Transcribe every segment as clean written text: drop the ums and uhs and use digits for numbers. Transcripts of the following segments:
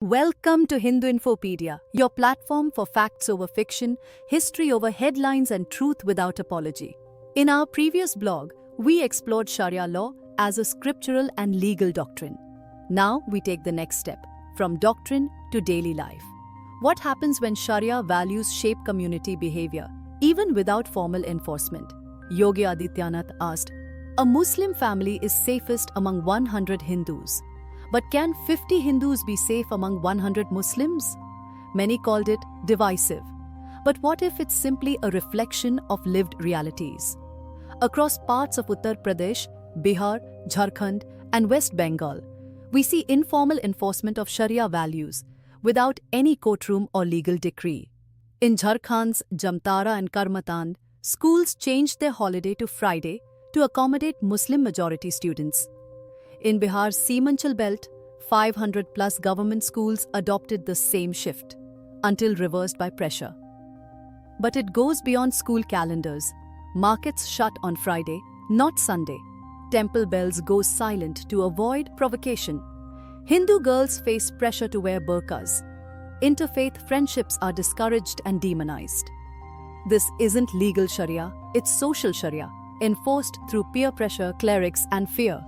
Welcome to Hindu Infopedia, your platform for facts over fiction, history over headlines, and truth without apology. In our previous blog, we explored Sharia law as a scriptural and legal doctrine. Now we take the next step, from doctrine to daily life. What happens when Sharia values shape community behavior, even without formal enforcement? Yogi Adityanath asked, "A Muslim family is safest among 100 Hindus. But can 50 Hindus be safe among 100 Muslims?" Many called it divisive. But what if it's simply a reflection of lived realities? Across parts of Uttar Pradesh, Bihar, Jharkhand, and West Bengal, we see informal enforcement of Sharia values without any courtroom or legal decree. In Jharkhand's Jamtara and Karmatan, schools changed their holiday to Friday to accommodate Muslim-majority students. In Bihar's Seemanchal belt, 500-plus government schools adopted the same shift, until reversed by pressure. But it goes beyond school calendars. Markets shut on Friday, not Sunday. Temple bells go silent to avoid provocation. Hindu girls face pressure to wear burqas. Interfaith friendships are discouraged and demonized. This isn't legal Sharia, it's social Sharia, enforced through peer pressure, clerics, and fear.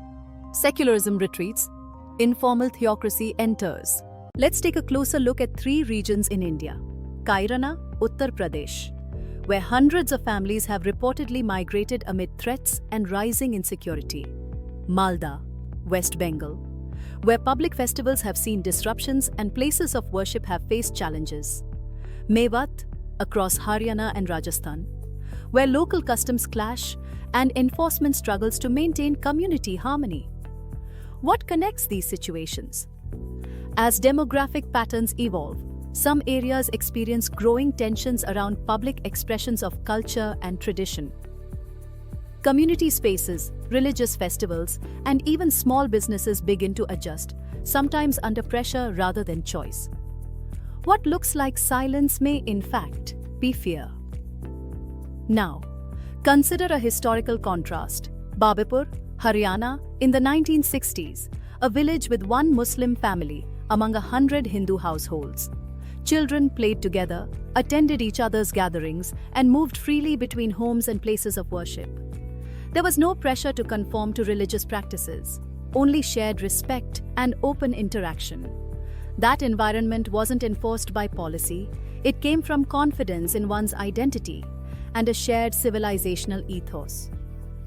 Secularism retreats, informal theocracy enters. Let's take a closer look at 3 regions in India. Kairana, Uttar Pradesh, where hundreds of families have reportedly migrated amid threats and rising insecurity. Malda, West Bengal, where public festivals have seen disruptions and places of worship have faced challenges. Mewat, across Haryana and Rajasthan, where local customs clash and enforcement struggles to maintain community harmony. What connects these situations? As demographic patterns evolve, some areas experience growing tensions around public expressions of culture and tradition. Community spaces, religious festivals, and even small businesses begin to adjust, sometimes under pressure rather than choice. What looks like silence may, in fact, be fear. Now, consider a historical contrast. Babipur, Haryana, in the 1960s, a village with one Muslim family among 100 Hindu households. Children played together, attended each other's gatherings, and moved freely between homes and places of worship. There was no pressure to conform to religious practices, only shared respect and open interaction. That environment wasn't enforced by policy, it came from confidence in one's identity and a shared civilizational ethos.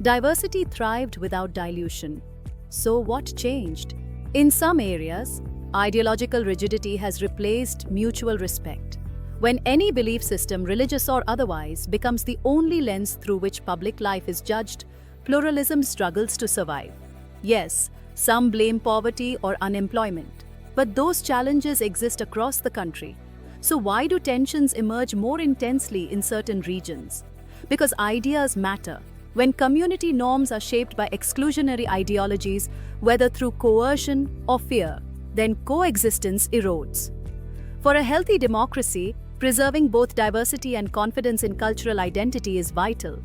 Diversity thrived without dilution. So what changed? In some areas, ideological rigidity has replaced mutual respect. When any belief system, religious or otherwise, becomes the only lens through which public life is judged, pluralism struggles to survive. Yes, some blame poverty or unemployment, but those challenges exist across the country. So why do tensions emerge more intensely in certain regions? Because ideas matter. When community norms are shaped by exclusionary ideologies, whether through coercion or fear, then coexistence erodes. For a healthy democracy, preserving both diversity and confidence in cultural identity is vital.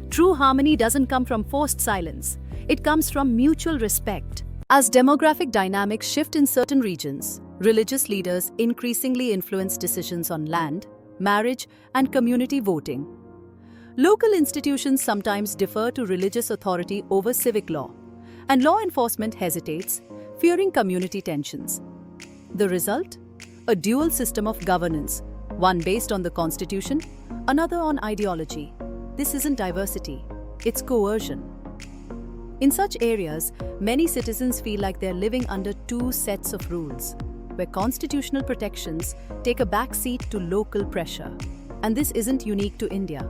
True harmony doesn't come from forced silence, it comes from mutual respect. As demographic dynamics shift in certain regions, religious leaders increasingly influence decisions on land, marriage, and community voting. Local institutions sometimes defer to religious authority over civic law, and law enforcement hesitates, fearing community tensions. The result? A dual system of governance, one based on the constitution, another on ideology. This isn't diversity, it's coercion. In such areas, many citizens feel like they're living under 2 sets of rules, where constitutional protections take a backseat to local pressure. And this isn't unique to India.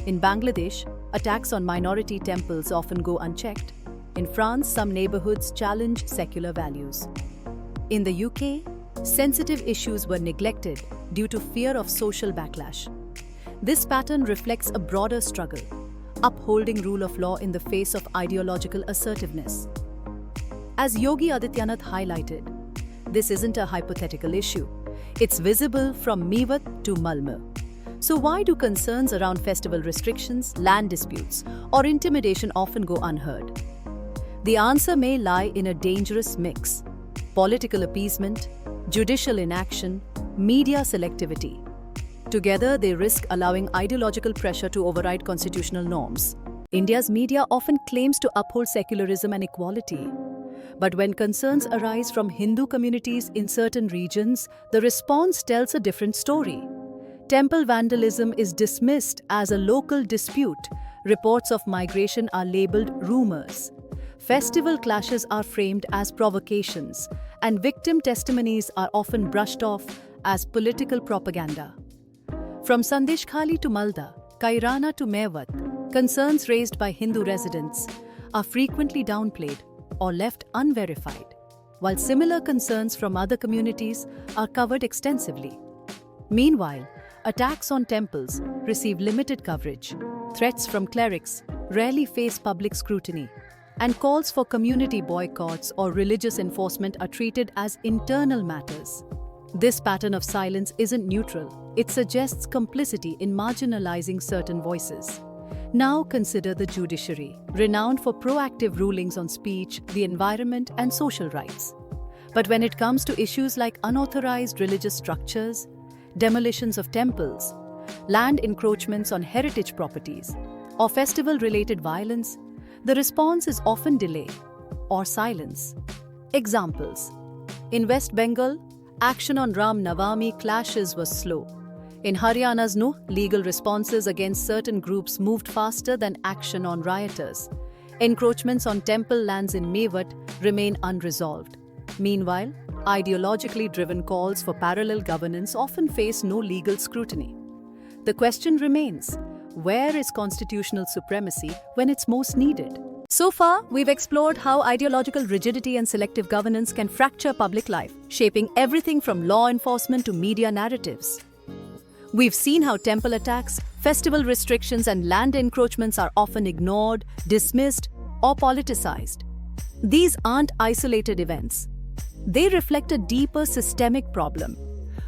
In Bangladesh, attacks on minority temples often go unchecked. In France, some neighborhoods challenge secular values. In the UK, sensitive issues were neglected due to fear of social backlash. This pattern reflects a broader struggle, upholding rule of law in the face of ideological assertiveness. As Yogi Adityanath highlighted, this isn't a hypothetical issue. It's visible from Mewat to Malmö. So why do concerns around festival restrictions, land disputes, or intimidation often go unheard? The answer may lie in a dangerous mix: political appeasement, judicial inaction, media selectivity. Together, they risk allowing ideological pressure to override constitutional norms. India's media often claims to uphold secularism and equality. But when concerns arise from Hindu communities in certain regions, the response tells a different story. Temple vandalism is dismissed as a local dispute. Reports of migration are labeled rumors. Festival clashes are framed as provocations, and victim testimonies are often brushed off as political propaganda. From Sandeshkhali to Malda, Kairana to Mewat, concerns raised by Hindu residents are frequently downplayed or left unverified, while similar concerns from other communities are covered extensively. Meanwhile, attacks on temples receive limited coverage, threats from clerics rarely face public scrutiny, and calls for community boycotts or religious enforcement are treated as internal matters. This pattern of silence isn't neutral. It suggests complicity in marginalizing certain voices. Now consider the judiciary, renowned for proactive rulings on speech, the environment, and social rights. But when it comes to issues like unauthorized religious structures, demolitions of temples, land encroachments on heritage properties, or festival-related violence, the response is often delay or silence. Examples: in West Bengal, action on Ram Navami clashes was slow. In Haryana's No, legal responses against certain groups moved faster than action on rioters. Encroachments on temple lands in Mewat remain unresolved. Meanwhile, ideologically driven calls for parallel governance often face no legal scrutiny. The question remains, where is constitutional supremacy when it's most needed? So far, we've explored how ideological rigidity and selective governance can fracture public life, shaping everything from law enforcement to media narratives. We've seen how temple attacks, festival restrictions, and land encroachments are often ignored, dismissed, or politicized. These aren't isolated events. They reflect a deeper systemic problem.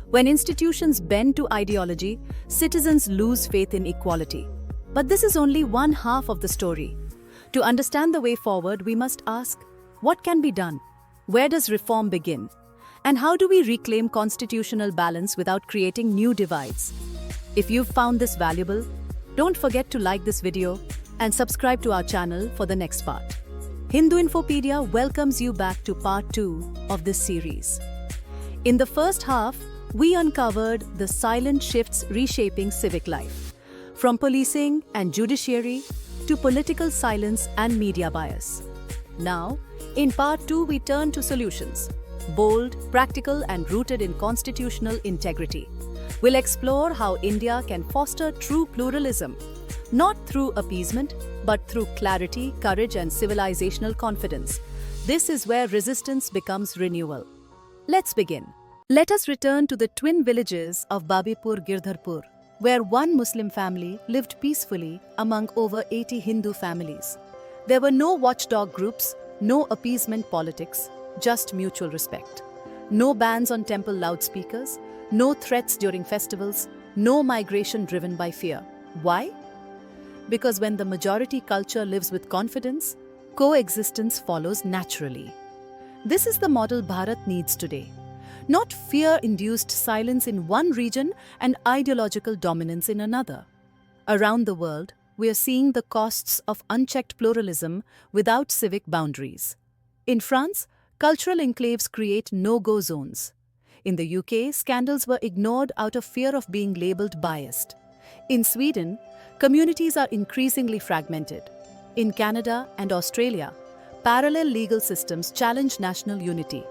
When institutions bend to ideology, citizens lose faith in equality. But this is only one half of the story. To understand the way forward, we must ask, what can be done? Where does reform begin? And how do we reclaim constitutional balance without creating new divides? If you've found this valuable, don't forget to like this video and subscribe to our channel for the next part. Hindu Infopedia welcomes you back to part 2 of this series. In the first half, we uncovered the silent shifts reshaping civic life, from policing and judiciary to political silence and media bias. Now, in part 2, we turn to solutions, bold, practical, and rooted in constitutional integrity. We'll explore how India can foster true pluralism, not through appeasement, but through clarity, courage, and civilizational confidence. This is where resistance becomes renewal. Let's begin. Let us return to the twin villages of Babipur Girdharpur, where one Muslim family lived peacefully among over 80 Hindu families. There were no watchdog groups, no appeasement politics, just mutual respect. No bans on temple loudspeakers, no threats during festivals, no migration driven by fear. Why? Because when the majority culture lives with confidence, coexistence follows naturally. This is the model Bharat needs today. Not fear-induced silence in one region and ideological dominance in another. Around the world, we are seeing the costs of unchecked pluralism without civic boundaries. In France, cultural enclaves create no-go zones. In the UK, scandals were ignored out of fear of being labelled biased. In Sweden, communities are increasingly fragmented. In Canada and Australia, parallel legal systems challenge national unity.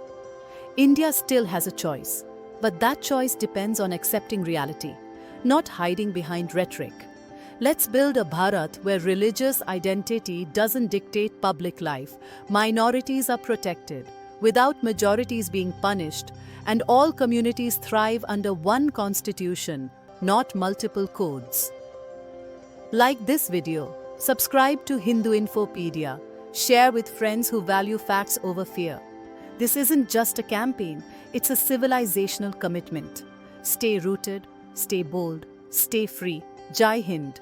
India still has a choice, but that choice depends on accepting reality, not hiding behind rhetoric. Let's build a Bharat where religious identity doesn't dictate public life, minorities are protected, without majorities being punished, and all communities thrive under one constitution, not multiple codes. Like this video, subscribe to Hindu Infopedia, share with friends who value facts over fear. This isn't just a campaign, it's a civilizational commitment. Stay rooted, stay bold, stay free. Jai Hind.